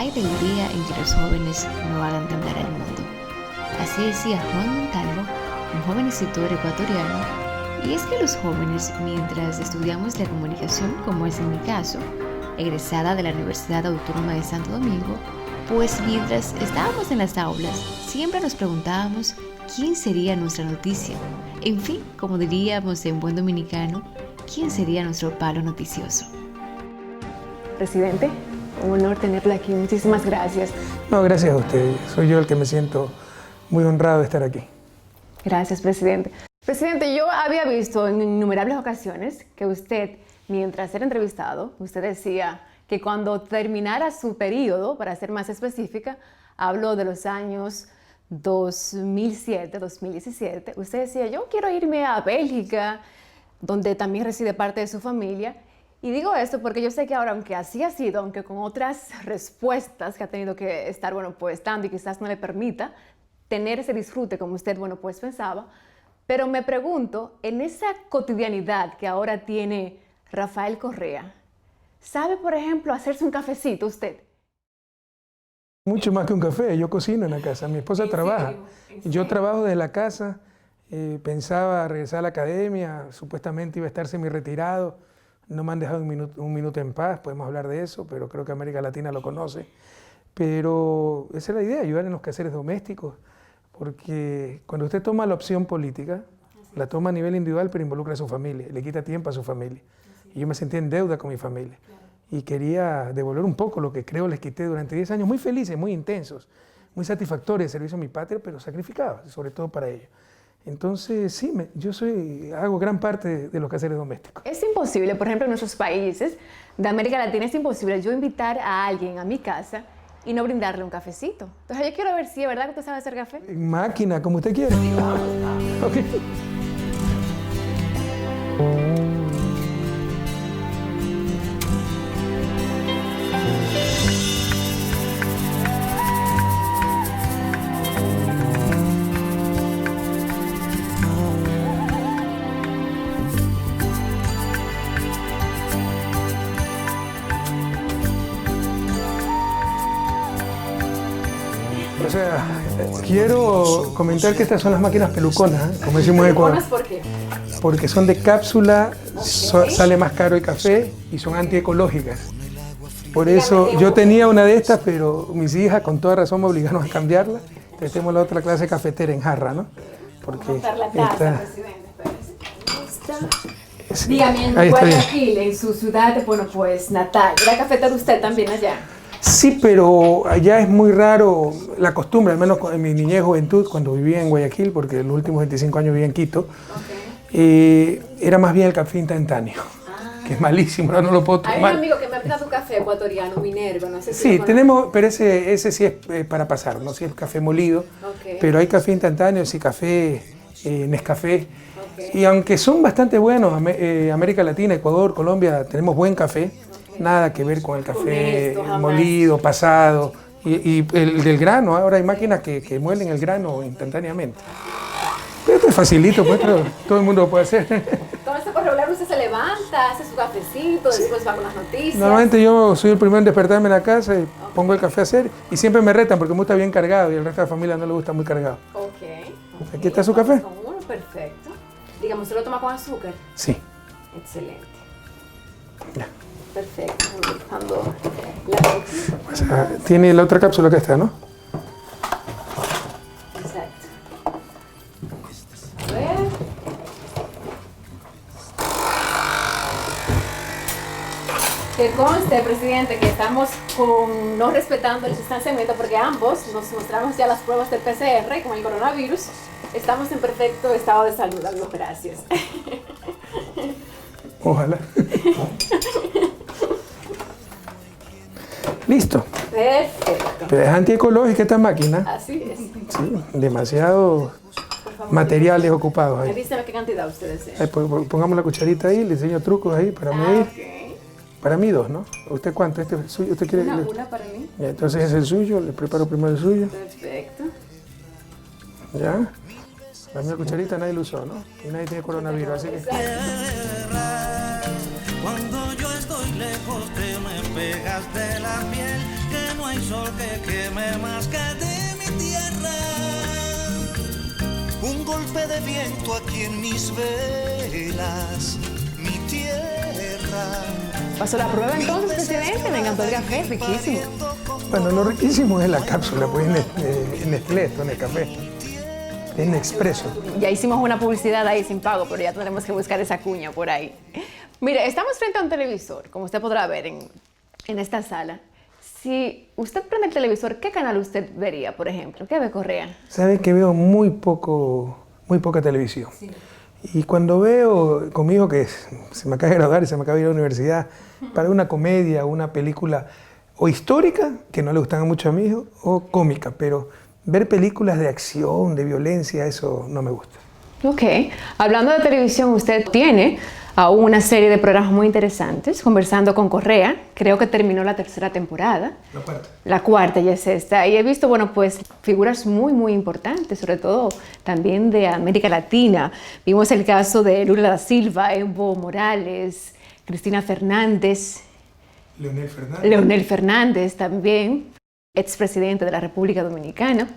hay del día en que los jóvenes no hagan temblar al mundo. Así decía Juan Montalvo, un joven escritor ecuatoriano, y es que los jóvenes, mientras estudiamos la comunicación, como es en mi caso, egresada de la Universidad Autónoma de Santo Domingo, pues mientras estábamos en las aulas, siempre nos preguntábamos quién sería nuestra noticia. En fin, como diríamos en buen dominicano, ¿quién sería nuestro palo noticioso? Presidente, un honor tenerla aquí. Muchísimas gracias. No, gracias a usted. Soy yo el que me siento muy honrado de estar aquí. Gracias, presidente. Presidente, yo había visto en innumerables ocasiones que usted, mientras era entrevistado, usted decía que cuando terminara su periodo, para ser más específica, habló de los años 2007, 2017, usted decía, yo quiero irme a Bélgica, donde también reside parte de su familia. Y digo esto porque yo sé que ahora, aunque así ha sido, aunque con otras respuestas que ha tenido que estar, pues dando y quizás no le permita tener ese disfrute como usted, pues pensaba, pero me pregunto, en esa cotidianidad que ahora tiene Rafael Correa, ¿sabe, por ejemplo, hacerse un cafecito usted? Mucho más que un café, yo cocino en la casa, mi esposa trabaja. Yo trabajo desde la casa, pensaba regresar a la academia, supuestamente iba a estar semi-retirado, no me han dejado un minuto en paz, podemos hablar de eso, pero creo que América Latina lo conoce. Pero esa es la idea, ayudar en los quehaceres domésticos, porque cuando usted toma la opción política, la toma a nivel individual, pero involucra a su familia, le quita tiempo a su familia. Y yo me sentí en deuda con mi familia. Y quería devolver un poco lo que creo les quité durante 10 años, muy felices, muy intensos, muy satisfactorios de servicio a mi patria, pero sacrificados, sobre todo para ello. Entonces, sí, hago gran parte de los quehaceres domésticos. Es imposible, por ejemplo, en nuestros países de América Latina es imposible yo invitar a alguien a mi casa y no brindarle un cafecito. Entonces yo quiero ver si es verdad que usted sabe hacer café. En máquina, como usted quiera. Okay. O sea, quiero comentar que estas son las máquinas peluconas, como decimos en Ecuador. ¿Por qué? Porque son de cápsula, sale más caro el café y son antiecológicas. Por eso yo tenía una de estas, pero mis hijas con toda razón me obligaron a cambiarla. Entonces tenemos la otra clase cafetera en jarra, ¿no? Porque la taza, presidente. Sí, dígame, en Guayaquil, en su ciudad, pues natal, ¿era cafetero usted también allá? Sí, pero allá es muy raro la costumbre, al menos en mi niñez y juventud, cuando vivía en Guayaquil, porque los últimos 25 años vivía en Quito, era más bien el café instantáneo, que es malísimo, ahora no lo puedo tomar. Hay un amigo que me ha pedido un café ecuatoriano, Minerva, no sé si sí, tenemos, pero ese sí es para pasar, no si es café molido, pero hay café instantáneo, sí, café Nescafé, y aunque son bastante buenos, América Latina, Ecuador, Colombia, tenemos buen café, nada que ver con el café molido, pasado, y el del grano. Ahora hay máquinas que muelen el grano instantáneamente. Pero esto es facilito, pues, pero todo el mundo lo puede hacer. Entonces, por regular, usted se levanta, hace su cafecito, después va con las noticias. Normalmente yo soy el primero en despertarme en la casa y pongo el café a hacer, y siempre me retan porque me gusta bien cargado y el resto de la familia no le gusta muy cargado. Aquí está su café. Perfecto. Digamos, ¿se lo toma con azúcar? Sí. Excelente. Ya. Perfecto. Buscando la... O sea, tiene la otra cápsula que está, ¿no? Exacto. A ver. Que conste, presidente, que estamos no respetando el distanciamiento porque ambos nos mostramos ya las pruebas del PCR con el coronavirus. Estamos en perfecto estado de salud. Gracias. Ojalá. Listo. Perfecto. Pero es antiecológica esta máquina. Así es. Sí, demasiados materiales ocupados ahí. Dígame qué cantidad usted desea. Pongamos la cucharita ahí, le enseño trucos ahí para medir. Okay. Para mí 2, ¿no? ¿Usted cuánto? ¿Este es el suyo? ¿Usted quiere? Una para mí. Ya, entonces es el suyo, le preparo primero el suyo. Perfecto. ¿Ya? La misma cucharita nadie lo usó, ¿no? Y nadie tiene coronavirus, así que... Cuando yo estoy lejos que me pega dejaste la piel, que no hay sol que queme más que de mi tierra. Un golpe de viento aquí en mis velas, mi tierra. ¿Pasó la prueba entonces, presidente? Me encantó el café, riquísimo. Bueno, lo riquísimo es la cápsula, pues en Nestlé, esto, en el café. En Nespresso. Ya hicimos una publicidad ahí sin pago, pero ya tendremos que buscar esa cuña por ahí. Mire, estamos frente a un televisor, como usted podrá ver en esta sala. Si usted prende el televisor, ¿qué canal usted vería, por ejemplo? ¿Qué ve, Correa? Sabe que veo muy poca televisión. Sí. Y cuando veo con mi hijo que se me acaba de graduar y se me acaba de ir a la universidad, para una comedia, una película o histórica, que no le gustan mucho a mi hijo, o cómica, pero ver películas de acción, de violencia, eso no me gusta. Ok. Hablando de televisión, usted tiene aún una serie de programas muy interesantes, Conversando con Correa. Creo que terminó la tercera temporada. La cuarta. La cuarta ya es esta. Y he visto, bueno, pues figuras muy importantes, sobre todo también de América Latina. Vimos el caso de Lula da Silva, Evo Morales, Cristina Fernández. Leonel Fernández también, expresidente de la República Dominicana.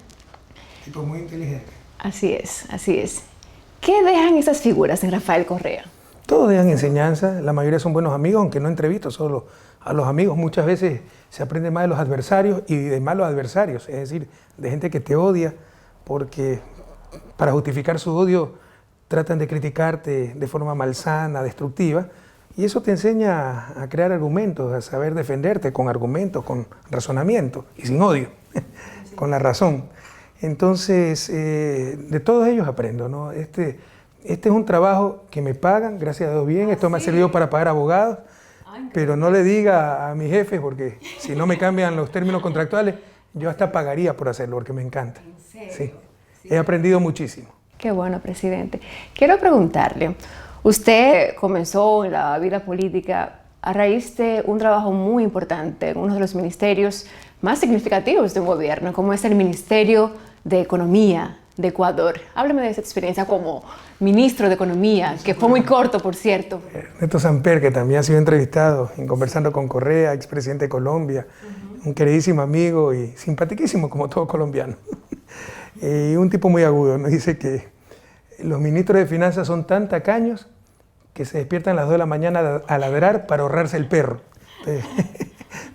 Tipo muy inteligente. Así es, así es. ¿Qué dejan esas figuras en Rafael Correa? Todos dejan enseñanza, la mayoría son buenos amigos, aunque no entrevisto solo a los amigos. Muchas veces se aprende más de los adversarios y de malos adversarios, es decir, de gente que te odia, porque para justificar su odio tratan de criticarte de forma malsana, destructiva, y eso te enseña a crear argumentos, a saber defenderte con argumentos, con razonamiento y sin odio, con la razón. Entonces, de todos ellos aprendo, ¿no? Este es un trabajo que me pagan, gracias a Dios bien, esto me ha servido para pagar abogados, pero no le diga a mis jefes, porque si no me cambian los términos contractuales, yo hasta pagaría por hacerlo, porque me encanta. Sí, he aprendido muchísimo. Qué bueno, presidente. Quiero preguntarle, usted comenzó en la vida política a raíz de un trabajo muy importante en uno de los ministerios más significativos de un gobierno, como es el Ministerio de Economía de Ecuador. Hábleme de esa experiencia como ministro de Economía, que fue muy corto, por cierto. Ernesto Samper, que también ha sido entrevistado en Conversando con Correa, expresidente de Colombia, un queridísimo amigo y simpaticísimo como todo colombiano. Y un tipo muy agudo, nos dice que los ministros de Finanzas son tan tacaños que se despiertan a las 2 de la mañana a ladrar para ahorrarse el perro.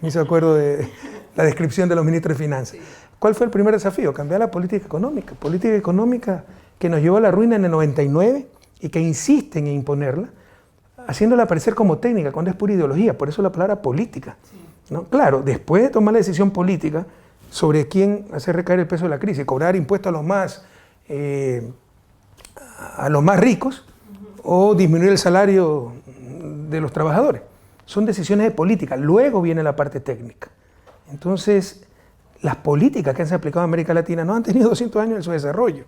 Me hizo acuerdo de la descripción de los ministros de Finanzas. ¿Cuál fue el primer desafío? Cambiar la política económica que nos llevó a la ruina en el 99 y que insisten en imponerla, haciéndola aparecer como técnica cuando es pura ideología, por eso la palabra política. ¿No? Claro, después de tomar la decisión política sobre quién hacer recaer el peso de la crisis, cobrar impuestos a los más ricos o disminuir el salario de los trabajadores. Son decisiones de política, luego viene la parte técnica. Entonces, las políticas que han aplicado en América Latina no han tenido 200 años en su desarrollo.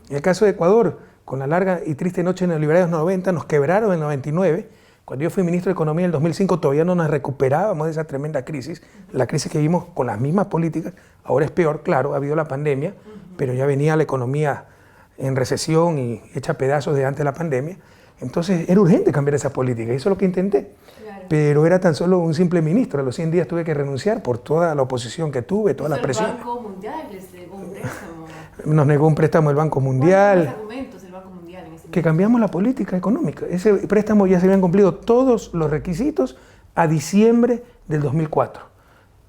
En el caso de Ecuador, con la larga y triste noche neoliberal de los 90, nos quebraron en el 99. Cuando yo fui ministro de Economía en el 2005 todavía no nos recuperábamos de esa tremenda crisis. La crisis que vimos con las mismas políticas, ahora es peor, claro, ha habido la pandemia, pero ya venía la economía en recesión y hecha pedazos de antes de la pandemia. Entonces era urgente cambiar esa política y eso es lo que intenté. Claro. Pero era tan solo un simple ministro. A los 100 días tuve que renunciar por toda la oposición que tuve, toda la presión. ¿El Banco Mundial les negó un préstamo? Nos negó un préstamo el Banco Mundial. ¿Cuáles son los argumentos del Banco Mundial en ese momento? Que cambiamos la política económica. Ese préstamo ya se habían cumplido todos los requisitos a diciembre del 2004.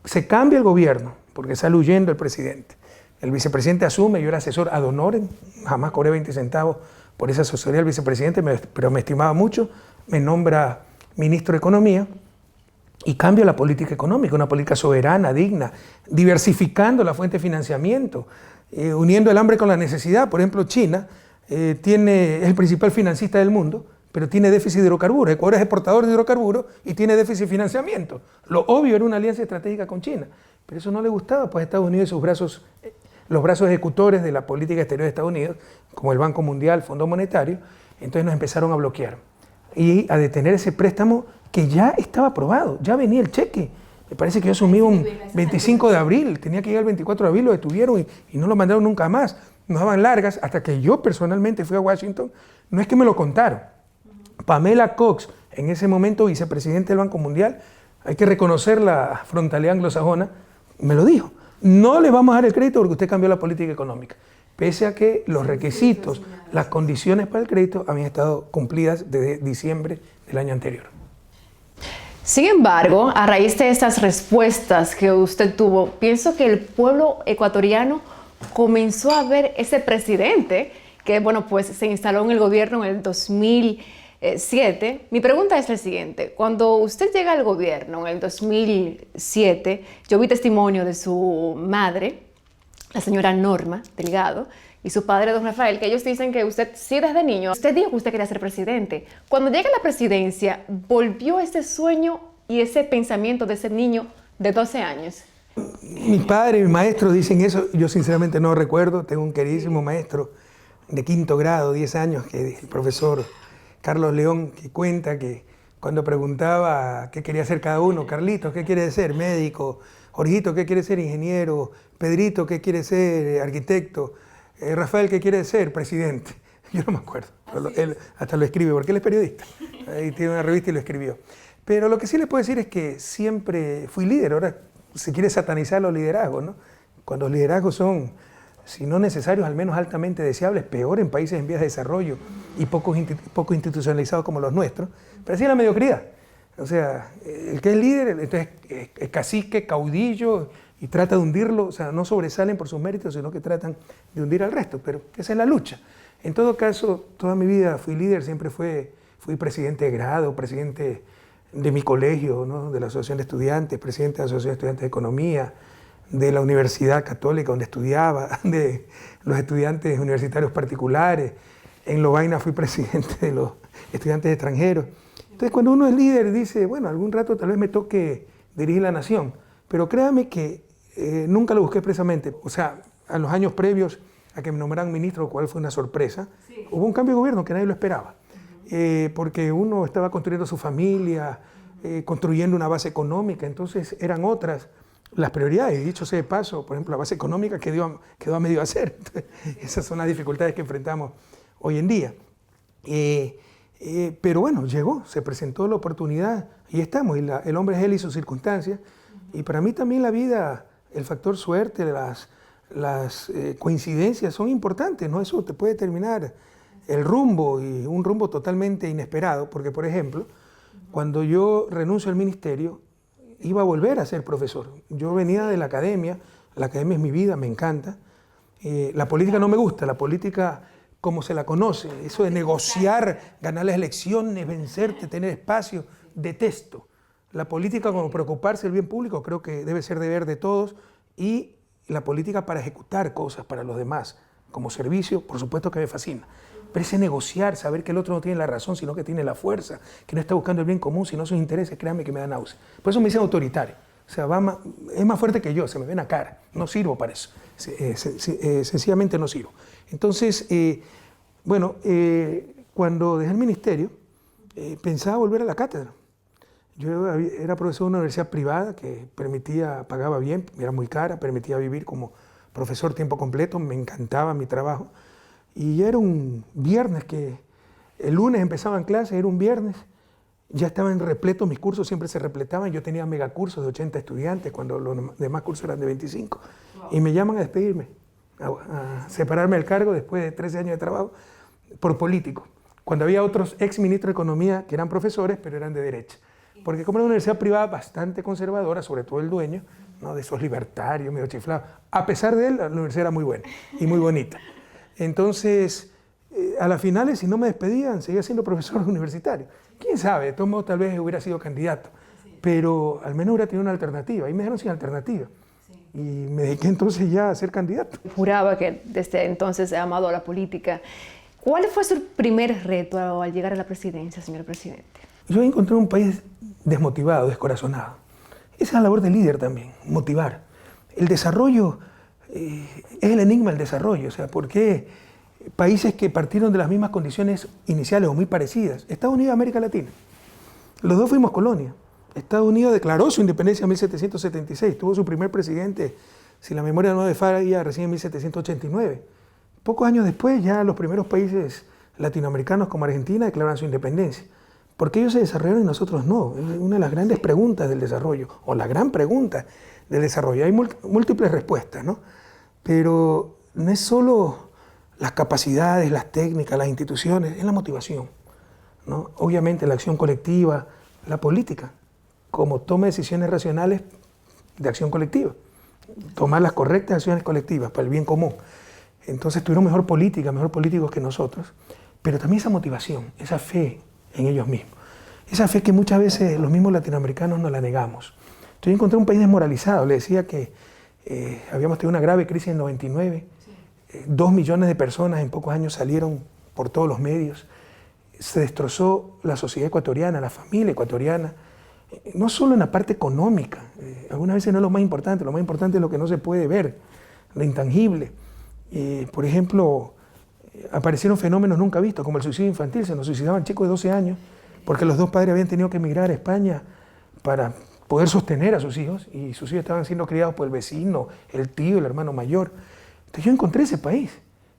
Se cambia el gobierno porque sale huyendo el presidente. El vicepresidente asume, yo era asesor ad honorem, jamás cobré 20 centavos por esa asesoría del vicepresidente, pero me estimaba mucho, me nombra ministro de Economía y cambia la política económica, una política soberana, digna, diversificando la fuente de financiamiento, uniendo el hambre con la necesidad. Por ejemplo, China es el principal financista del mundo, pero tiene déficit de hidrocarburos. Ecuador es exportador de hidrocarburos y tiene déficit de financiamiento. Lo obvio era una alianza estratégica con China, pero eso no le gustaba, pues Estados Unidos y sus brazos, los brazos ejecutores de la política exterior de Estados Unidos, como el Banco Mundial, el Fondo Monetario, entonces nos empezaron a bloquear y a detener ese préstamo que ya estaba aprobado, ya venía el cheque. Me parece que yo asumí un 25 de abril, tenía que llegar el 24 de abril, lo detuvieron y no lo mandaron nunca más. Nos daban largas hasta que yo personalmente fui a Washington. No es que me lo contaron. Pamela Cox, en ese momento vicepresidente del Banco Mundial, hay que reconocer la frontalidad anglosajona, me lo dijo. No le vamos a dar el crédito porque usted cambió la política económica, pese a que los requisitos, las condiciones para el crédito habían estado cumplidas desde diciembre del año anterior. Sin embargo, a raíz de estas respuestas que usted tuvo, pienso que el pueblo ecuatoriano comenzó a ver ese presidente que, bueno, pues se instaló en el gobierno en el 2007. Mi pregunta es la siguiente. Cuando usted llega al gobierno en el 2007, yo vi testimonio de su madre, la señora Norma Delgado, y su padre, don Rafael, que ellos dicen que usted, sí, desde niño, usted dijo que usted quería ser presidente. Cuando llega a la presidencia, ¿volvió ese sueño y ese pensamiento de ese niño de 12 años? Mi padre y mi maestro dicen eso, yo sinceramente no recuerdo. Tengo un queridísimo maestro de 5º grado, 10 años, que es el profesor Carlos León, que cuenta que cuando preguntaba qué quería ser cada uno, Carlitos, ¿qué quiere ser? Médico. Jorgito, ¿qué quiere ser? Ingeniero. Pedrito, ¿qué quiere ser? Arquitecto. Rafael, ¿qué quiere ser? Presidente. Yo no me acuerdo. Él hasta lo escribe, porque él es periodista. Ahí tiene una revista y lo escribió. Pero lo que sí les puedo decir es que siempre fui líder. Ahora se quiere satanizar los liderazgos, ¿no? Cuando los liderazgos son, si no necesarios, al menos altamente deseables, peor en países en vías de desarrollo y poco institucionalizados como los nuestros. Pero así es la mediocridad. O sea, el que es líder, entonces es cacique, caudillo, y trata de hundirlo, o sea, no sobresalen por sus méritos, sino que tratan de hundir al resto, pero esa es la lucha. En todo caso, toda mi vida fui líder, siempre fui presidente de grado, presidente de mi colegio, ¿no? De la Asociación de Estudiantes, presidente de la Asociación de Estudiantes de Economía, de la Universidad Católica donde estudiaba, de los estudiantes universitarios particulares. En Lovaina fui presidente de los estudiantes extranjeros. Entonces, cuando uno es líder, dice, bueno, algún rato tal vez me toque dirigir la nación, pero créame que nunca lo busqué expresamente. O sea, a los años previos a que me nombraran ministro, lo cual fue una sorpresa, sí, hubo un cambio de gobierno que nadie lo esperaba. Porque uno estaba construyendo su familia, construyendo una base económica, entonces eran otras las prioridades. Y dicho sea de paso, por ejemplo, la base económica quedó a medio hacer. Entonces, esas son las dificultades que enfrentamos hoy en día. Pero bueno, llegó, se presentó la oportunidad y estamos. Y el hombre es él y sus circunstancias. Y para mí también la vida, el factor suerte, las coincidencias son importantes, ¿no? Eso te puede determinar el rumbo, y un rumbo totalmente inesperado, porque por ejemplo, cuando yo renuncio al ministerio, iba a volver a ser profesor. Yo venía de la academia es mi vida, me encanta. La política no me gusta, la política como se la conoce, eso de negociar, ganar las elecciones, vencerte, tener espacio, detesto. La política como preocuparse del bien público creo que debe ser deber de todos, y la política para ejecutar cosas para los demás, como servicio, por supuesto que me fascina. Pero ese negociar, saber que el otro no tiene la razón, sino que tiene la fuerza, que no está buscando el bien común, sino sus intereses, créanme que me da náusea. Por eso me dicen autoritario. O sea, es más fuerte que yo, se me ve en la cara. No sirvo para eso. Sencillamente no sirvo. Entonces, cuando dejé el ministerio, pensaba volver a la cátedra. Yo era profesor de una universidad privada que pagaba bien, era muy cara, permitía vivir como profesor tiempo completo, me encantaba mi trabajo. Y ya era un viernes, que el lunes empezaban clases, era un viernes, ya estaban repletos mis cursos, siempre se repletaban, yo tenía megacursos de 80 estudiantes cuando los demás cursos eran de 25. Wow. Y me llaman a despedirme, a separarme del cargo después de 13 años de trabajo por político, cuando había otros ex ministros de Economía que eran profesores, pero eran de derecha. Porque como era una universidad privada bastante conservadora, sobre todo el dueño, ¿no? De esos libertarios, medio chiflados, a pesar de él, la universidad era muy buena y muy bonita. Entonces, a las finales, si no me despedían, seguía siendo profesor universitario. ¿Quién sabe? De todos modos, tal vez hubiera sido candidato, pero al menos hubiera tenido una alternativa. Ahí me dejaron sin alternativa. Y me dediqué entonces ya a ser candidato. Juraba que desde entonces he amado a la política. ¿Cuál fue su primer reto al llegar a la presidencia, señor presidente? Yo encontré un país desmotivado, descorazonado. Esa es la labor del líder también, motivar. El desarrollo es el enigma del desarrollo. O sea, ¿por qué países que partieron de las mismas condiciones iniciales o muy parecidas? Estados Unidos y América Latina. Los dos fuimos colonia. Estados Unidos declaró su independencia en 1776. Tuvo su primer presidente, si la memoria no me falla, recién en 1789. Pocos años después, ya los primeros países latinoamericanos como Argentina declararon su independencia. ¿Por qué ellos se desarrollaron y nosotros no? Es una de las grandes preguntas del desarrollo, o la gran pregunta del desarrollo. Hay múltiples respuestas, ¿no? Pero no es solo las capacidades, las técnicas, las instituciones, es la motivación, ¿no? Obviamente la acción colectiva, la política, como toma decisiones racionales de acción colectiva, tomar las correctas acciones colectivas para el bien común. Entonces tuvieron mejor política, mejor políticos que nosotros, pero también esa motivación, esa fe en ellos mismos. Esa fe que muchas veces los mismos latinoamericanos nos la negamos. Yo encontré un país desmoralizado, le decía que habíamos tenido una grave crisis en 99, 2 millones de personas en pocos años salieron por todos los medios, se destrozó la sociedad ecuatoriana, la familia ecuatoriana, no solo en la parte económica, algunas veces no es lo más importante es lo que no se puede ver, lo intangible. Por ejemplo, aparecieron fenómenos nunca vistos, como el suicidio infantil, se nos suicidaban chicos de 12 años, porque los dos padres habían tenido que emigrar a España para poder sostener a sus hijos, y sus hijos estaban siendo criados por el vecino, el tío, el hermano mayor. Entonces yo encontré ese país,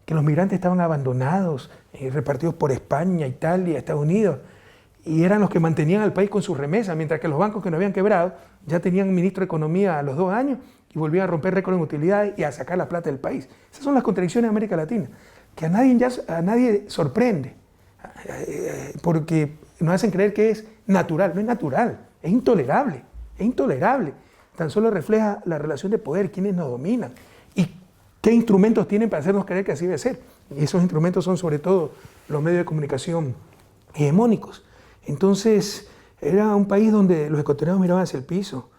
que los migrantes estaban abandonados, repartidos por España, Italia, Estados Unidos, y eran los que mantenían al país con sus remesas, mientras que los bancos que no habían quebrado ya tenían ministro de Economía a los 2 años y volvían a romper récord en utilidades y a sacar la plata del país. Esas son las contradicciones de América Latina, que a nadie sorprende, porque nos hacen creer que es natural. No es natural, es intolerable, es intolerable. Tan solo refleja la relación de poder, quiénes nos dominan y qué instrumentos tienen para hacernos creer que así debe ser. Y esos instrumentos son sobre todo los medios de comunicación hegemónicos. Entonces, era un país donde los ecuatorianos miraban hacia el piso,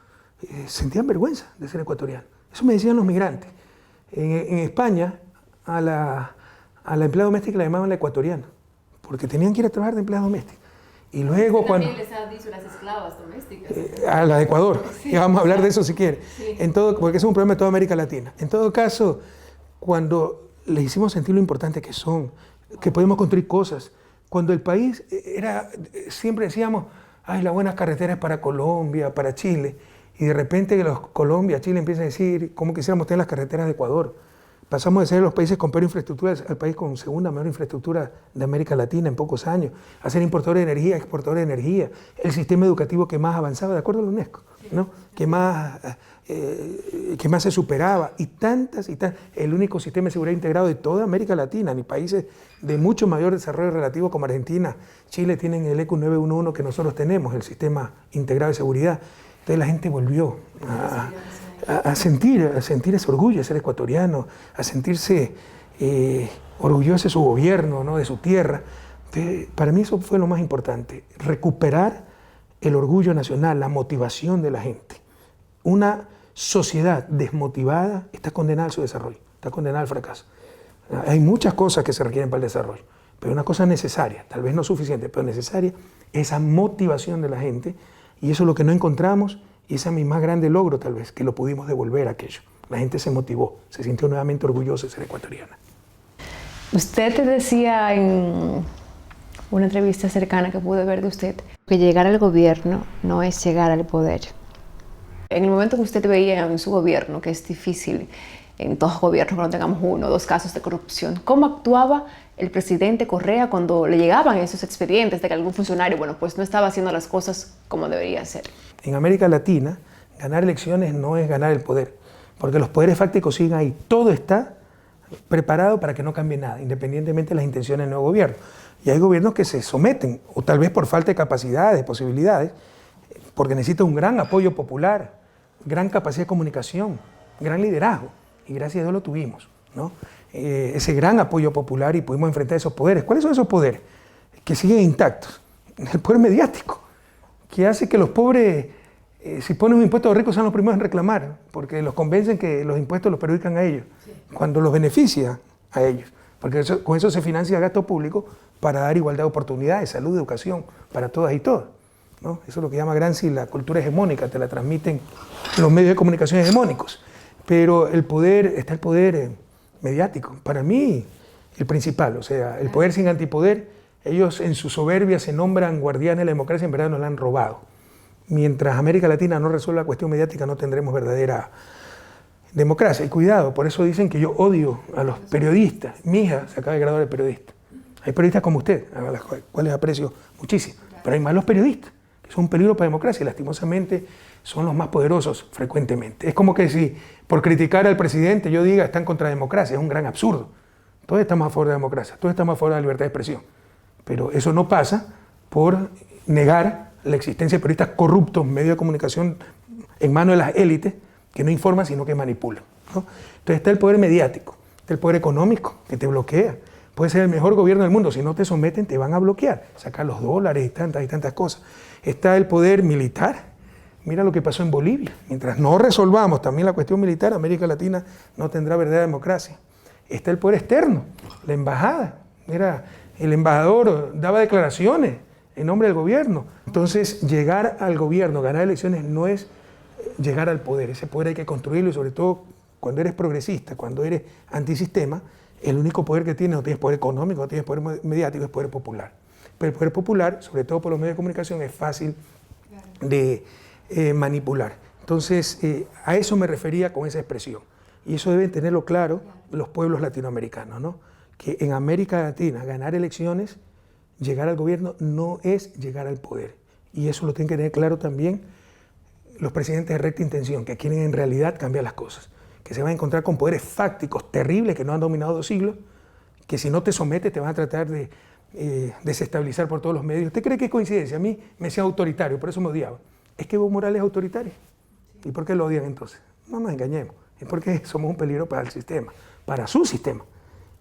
sentían vergüenza de ser ecuatorianos. Eso me decían los migrantes. En España, a la empleada doméstica la llamaban la ecuatoriana, porque tenían que ir a trabajar de empleada doméstica. Y luego cuando... También les han dicho las esclavas domésticas. A la de Ecuador, sí. Y vamos a hablar de eso si quiere. Sí. Porque es un problema de toda América Latina. En todo caso, cuando les hicimos sentir lo importante que son, que podemos construir cosas, cuando el país siempre decíamos, ay, las buenas carreteras para Colombia, para Chile, y de repente Colombia, Chile empiezan a decir, ¿cómo quisiéramos tener las carreteras de Ecuador? Pasamos de ser los países con peor infraestructura al país con segunda mejor infraestructura de América Latina en pocos años, a ser importadores de energía, exportadores de energía, el sistema educativo que más avanzaba, de acuerdo a la UNESCO, ¿no? que más se superaba, y tantas, el único sistema de seguridad integrado de toda América Latina, ni países de mucho mayor desarrollo relativo como Argentina, Chile tienen el ECU 911 que nosotros tenemos, el sistema integrado de seguridad. Entonces la gente volvió a sentir ese orgullo de ser ecuatoriano, a sentirse orgulloso de su gobierno, ¿no? de su tierra. Entonces, para mí eso fue lo más importante, recuperar el orgullo nacional, la motivación de la gente. Una sociedad desmotivada está condenada a su desarrollo, está condenada al fracaso. Hay muchas cosas que se requieren para el desarrollo, pero una cosa necesaria, tal vez no suficiente, pero necesaria, esa motivación de la gente, y eso es lo que no encontramos, y ese es mi más grande logro tal vez, que lo pudimos devolver aquello. La gente se motivó, se sintió nuevamente orgullosa de ser ecuatoriana. Usted te decía en una entrevista cercana que pude ver de usted que llegar al gobierno no es llegar al poder. En el momento que usted veía en su gobierno, que es difícil en todos los gobiernos cuando tengamos 1 o 2 casos de corrupción, ¿cómo actuaba el presidente Correa cuando le llegaban esos expedientes de que algún funcionario, pues no estaba haciendo las cosas como debería hacer? En América Latina, ganar elecciones no es ganar el poder, porque los poderes fácticos siguen ahí. Todo está preparado para que no cambie nada, independientemente de las intenciones del nuevo gobierno. Y hay gobiernos que se someten, o tal vez por falta de capacidades, de posibilidades, porque necesita un gran apoyo popular, gran capacidad de comunicación, gran liderazgo, y gracias a Dios lo tuvimos, ¿no? Ese gran apoyo popular, y pudimos enfrentar esos poderes. ¿Cuáles son esos poderes? Que siguen intactos. El poder mediático, que hace que los pobres, si ponen un impuesto a los ricos, sean los primeros en reclamar, porque los convencen que los impuestos los perjudican a ellos, cuando los beneficia a ellos, porque con eso se financia el gasto público para dar igualdad de oportunidades, salud, educación, para todas y todos, ¿no? Eso es lo que llama Gramsci la cultura hegemónica, te la transmiten los medios de comunicación hegemónicos. Pero está el poder mediático, para mí el principal, o sea, el poder sin antipoder. Ellos en su soberbia se nombran guardianes de la democracia, en verdad nos la han robado. Mientras América Latina no resuelva la cuestión mediática, no tendremos verdadera democracia. Y cuidado, por eso dicen que yo odio a los periodistas. Mi hija se acaba de graduar de periodista. Hay periodistas como usted, a las cuales aprecio muchísimo, pero hay malos periodistas, que son un peligro para la democracia y lastimosamente son los más poderosos frecuentemente. Es como que si por criticar al presidente yo diga están contra la democracia, es un gran absurdo. Todos estamos a favor de la democracia, todos estamos a favor de la libertad de expresión, pero eso no pasa por negar la existencia de periodistas corruptos, medios de comunicación en manos de las élites, que no informan sino que manipulan, ¿no? Entonces está el poder mediático, está el poder económico que te bloquea. Puede ser el mejor gobierno del mundo, si no te someten te van a bloquear, sacar los dólares y tantas cosas. Está el poder militar, mira lo que pasó en Bolivia. Mientras no resolvamos también la cuestión militar, América Latina no tendrá verdadera democracia. Está el poder externo, la embajada. Mira, el embajador daba declaraciones en nombre del gobierno. Entonces, llegar al gobierno, ganar elecciones no es llegar al poder. Ese poder hay que construirlo y sobre todo cuando eres progresista, cuando eres antisistema, el único poder que tienes, no tienes poder económico, no tienes poder mediático, es poder popular. Pero el poder popular, sobre todo por los medios de comunicación, es fácil de manipular. Entonces, a eso me refería con esa expresión. Y eso deben tenerlo claro los pueblos latinoamericanos, ¿no? Que en América Latina ganar elecciones, llegar al gobierno, no es llegar al poder. Y eso lo tienen que tener claro también los presidentes de recta intención, que quieren en realidad cambiar las cosas, que se van a encontrar con poderes fácticos terribles que no han dominado 2 siglos, que si no te sometes te van a tratar de desestabilizar por todos los medios. ¿Usted cree que es coincidencia? A mí me decía autoritario, por eso me odiaba. Es que Evo Morales es autoritario. ¿Y por qué lo odian entonces? No nos engañemos. Es porque somos un peligro para el sistema, para su sistema,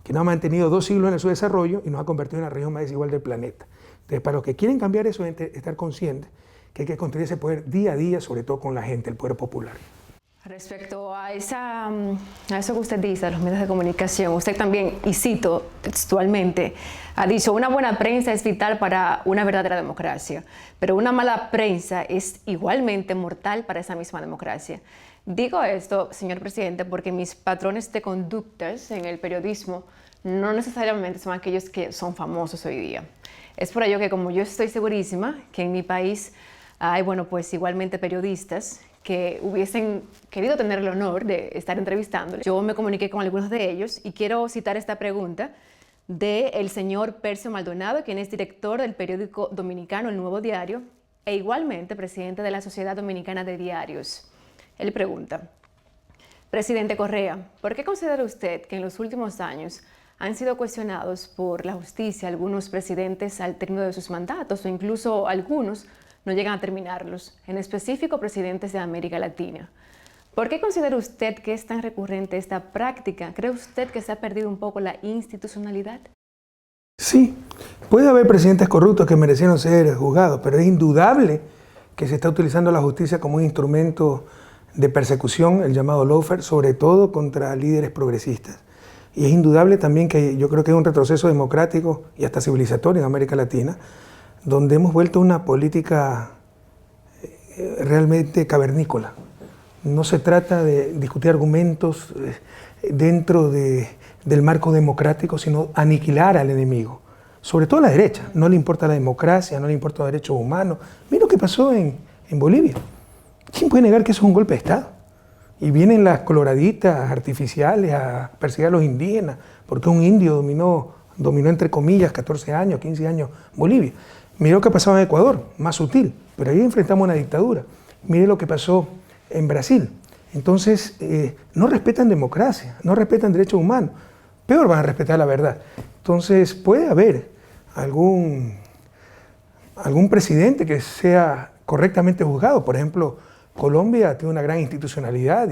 que nos ha mantenido 2 siglos en su desarrollo y nos ha convertido en la región más desigual del planeta. Entonces, para los que quieren cambiar eso, es estar conscientes que hay que construir ese poder día a día, sobre todo con la gente, el poder popular. Respecto a eso que usted dice, de los medios de comunicación, usted también, y cito textualmente, ha dicho: una buena prensa es vital para una verdadera democracia, pero una mala prensa es igualmente mortal para esa misma democracia. Digo esto, señor presidente, porque mis patrones de conductas en el periodismo no necesariamente son aquellos que son famosos hoy día. Es por ello que, como yo estoy segurísima que en mi país hay, bueno, pues igualmente periodistas que hubiesen querido tener el honor de estar entrevistándoles. Yo me comuniqué con algunos de ellos y quiero citar esta pregunta del señor Percio Maldonado, quien es director del periódico dominicano El Nuevo Diario e igualmente presidente de la Sociedad Dominicana de Diarios. Él pregunta: presidente Correa, ¿por qué considera usted que en los últimos años han sido cuestionados por la justicia algunos presidentes al término de sus mandatos o incluso algunos no llegan a terminarlos, en específico presidentes de América Latina? ¿Por qué considera usted que es tan recurrente esta práctica? ¿Cree usted que se ha perdido un poco la institucionalidad? Sí, puede haber presidentes corruptos que merecieron ser juzgados, pero es indudable que se está utilizando la justicia como un instrumento de persecución, el llamado lawfare, sobre todo contra líderes progresistas. Y es indudable también que yo creo que hay un retroceso democrático y hasta civilizatorio en América Latina, donde hemos vuelto a una política realmente cavernícola. No se trata de discutir argumentos dentro del marco democrático, sino aniquilar al enemigo. Sobre todo a la derecha. No le importa la democracia, no le importan los derechos humanos. Mira lo que pasó en Bolivia. ¿Quién puede negar que eso es un golpe de Estado? Y vienen las coloraditas artificiales a perseguir a los indígenas, porque un indio dominó entre comillas 14 años, 15 años Bolivia. Mire lo que pasaba en Ecuador, más sutil, pero ahí enfrentamos una dictadura. Mire lo que pasó en Brasil. Entonces, no respetan democracia, no respetan derechos humanos, peor van a respetar la verdad. Entonces, puede haber algún presidente que sea correctamente juzgado. Por ejemplo, Colombia tiene una gran institucionalidad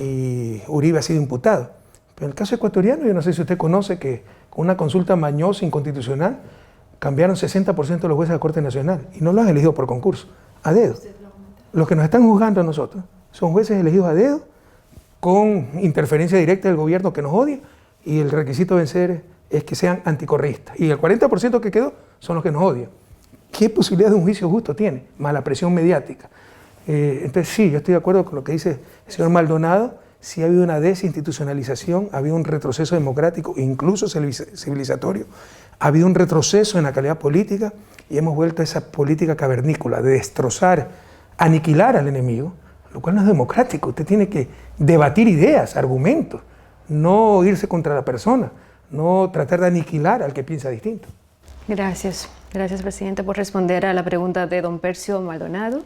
y Uribe ha sido imputado. Pero en el caso ecuatoriano, yo no sé si usted conoce que con una consulta mañosa, inconstitucional, cambiaron 60% de los jueces de la Corte Nacional y no los han elegido por concurso, a dedo. Los que nos están juzgando a nosotros son jueces elegidos a dedo, con interferencia directa del gobierno que nos odia, y el requisito de vencer es que sean anticorreístas. Y el 40% que quedó son los que nos odian. ¿Qué posibilidad de un juicio justo tiene? Más la presión mediática. Entonces sí, yo estoy de acuerdo con lo que dice el señor Maldonado. Sí ha habido una desinstitucionalización, ha habido un retroceso democrático, incluso civilizatorio, ha habido un retroceso en la calidad política y hemos vuelto a esa política cavernícola de destrozar, aniquilar al enemigo, lo cual no es democrático. Usted tiene que debatir ideas, argumentos, no irse contra la persona, no tratar de aniquilar al que piensa distinto. Gracias. Gracias, presidente, por responder a la pregunta de don Percio Maldonado,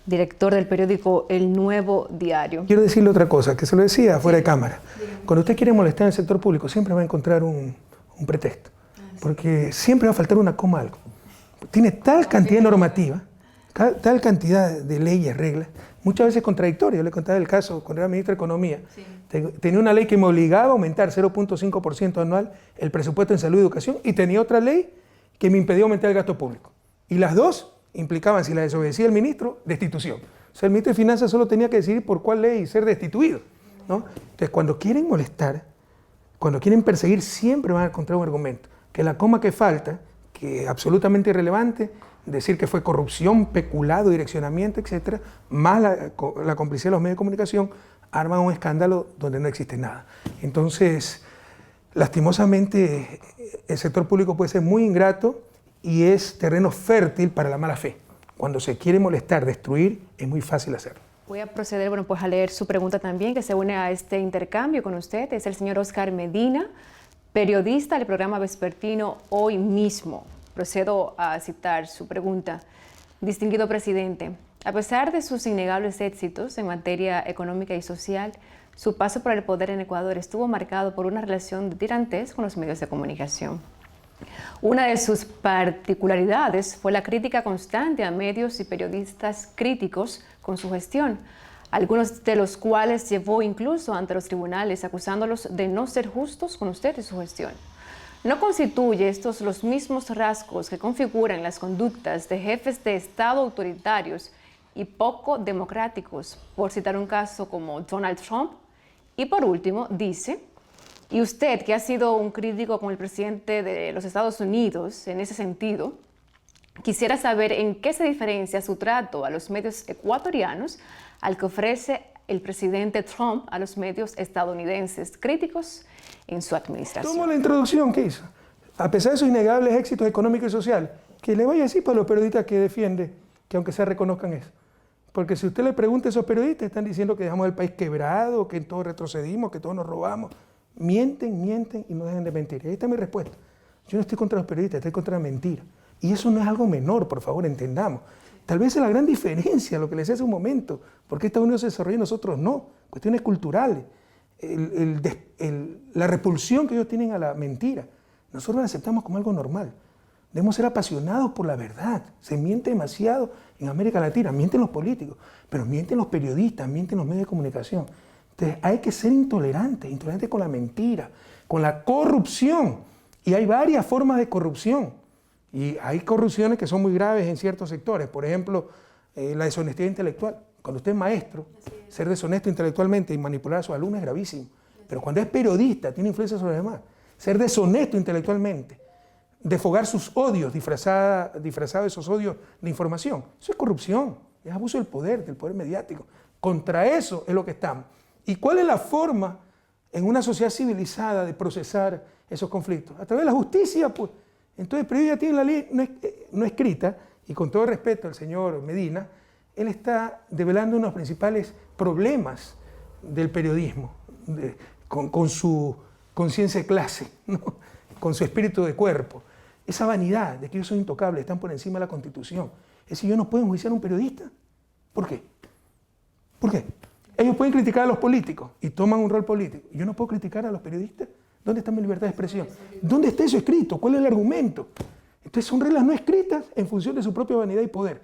director del periódico El Nuevo Diario. Quiero decirle otra cosa, que se lo decía fuera de cámara. Cuando usted quiere molestar en el sector público, siempre va a encontrar un pretexto, porque siempre va a faltar una coma algo. Tiene tal cantidad de normativa, tal cantidad de leyes, reglas, muchas veces contradictorias. Yo le contaba el caso cuando era ministro de Economía. Sí. Tenía una ley que me obligaba a aumentar 0.5% anual el presupuesto en salud y educación, y tenía otra ley que me impedía aumentar el gasto público. Y las dos implicaban, si la desobedecía el ministro, destitución. O sea, el ministro de Finanzas solo tenía que decidir por cuál ley ser destituido, ¿no? Entonces, cuando quieren molestar, cuando quieren perseguir, siempre van a encontrar un argumento. Que la coma que falta, que es absolutamente irrelevante, decir que fue corrupción, peculado, direccionamiento, etcétera, más la complicidad de los medios de comunicación, arman un escándalo donde no existe nada. Entonces, lastimosamente, el sector público puede ser muy ingrato y es terreno fértil para la mala fe. Cuando se quiere molestar, destruir, es muy fácil hacerlo. Voy a proceder, pues a leer su pregunta también, que se une a este intercambio con usted. Es el señor Oscar Medina, periodista del programa vespertino Hoy Mismo. Procedo a citar su pregunta. Distinguido presidente, a pesar de sus innegables éxitos en materia económica y social, su paso por el poder en Ecuador estuvo marcado por una relación de tirantez con los medios de comunicación. Una de sus particularidades fue la crítica constante a medios y periodistas críticos con su gestión, algunos de los cuales llevó incluso ante los tribunales acusándolos de no ser justos con usted y su gestión. ¿No constituye estos los mismos rasgos que configuran las conductas de jefes de Estado autoritarios y poco democráticos, por citar un caso como Donald Trump? Y por último, dice, y usted, que ha sido un crítico con el presidente de los Estados Unidos en ese sentido, quisiera saber en qué se diferencia su trato a los medios ecuatorianos al que ofrece el presidente Trump a los medios estadounidenses críticos en su administración. Tomo la introducción que hizo. A pesar de sus innegables éxitos económicos y sociales, que le vaya a decir para los periodistas que defiende, que aunque sea reconozcan eso. Porque si usted le pregunta a esos periodistas, están diciendo que dejamos el país quebrado, que en todo retrocedimos, que todos nos robamos. Mienten, mienten y no dejan de mentir. Y ahí está mi respuesta. Yo no estoy contra los periodistas, estoy contra la mentira. Y eso no es algo menor, por favor, entendamos. Tal vez es la gran diferencia, lo que les decía hace un momento, porque Estados Unidos se desarrolla y nosotros no. Cuestiones culturales. La repulsión que ellos tienen a la mentira. Nosotros la aceptamos como algo normal. Debemos ser apasionados por la verdad. Se miente demasiado en América Latina. Mienten los políticos, pero mienten los periodistas, mienten los medios de comunicación. Entonces hay que ser intolerantes con la mentira, con la corrupción. Y hay varias formas de corrupción. Y hay corrupciones que son muy graves en ciertos sectores. Por ejemplo, la deshonestidad intelectual. Cuando usted es maestro, ser deshonesto intelectualmente y manipular a sus alumnos es gravísimo. Pero cuando es periodista, tiene influencia sobre los demás. Ser deshonesto intelectualmente, desfogar sus odios, disfrazado de esos odios de información, eso es corrupción, es abuso del poder mediático. Contra eso es lo que estamos. ¿Y cuál es la forma en una sociedad civilizada de procesar esos conflictos? A través de la justicia, pues. Entonces, pero ya tiene la ley no escrita, y con todo respeto al señor Medina, él está develando uno de los principales problemas del periodismo, con su conciencia de clase, ¿no? Con su espíritu de cuerpo. Esa vanidad de que ellos son intocables, están por encima de la Constitución. Es decir, ellos no pueden enjuiciar a un periodista. ¿Por qué? ¿Por qué? Ellos pueden criticar a los políticos y toman un rol político. Yo no puedo criticar a los periodistas. ¿Dónde está mi libertad de expresión? ¿Dónde está eso escrito? ¿Cuál es el argumento? Entonces son reglas no escritas en función de su propia vanidad y poder.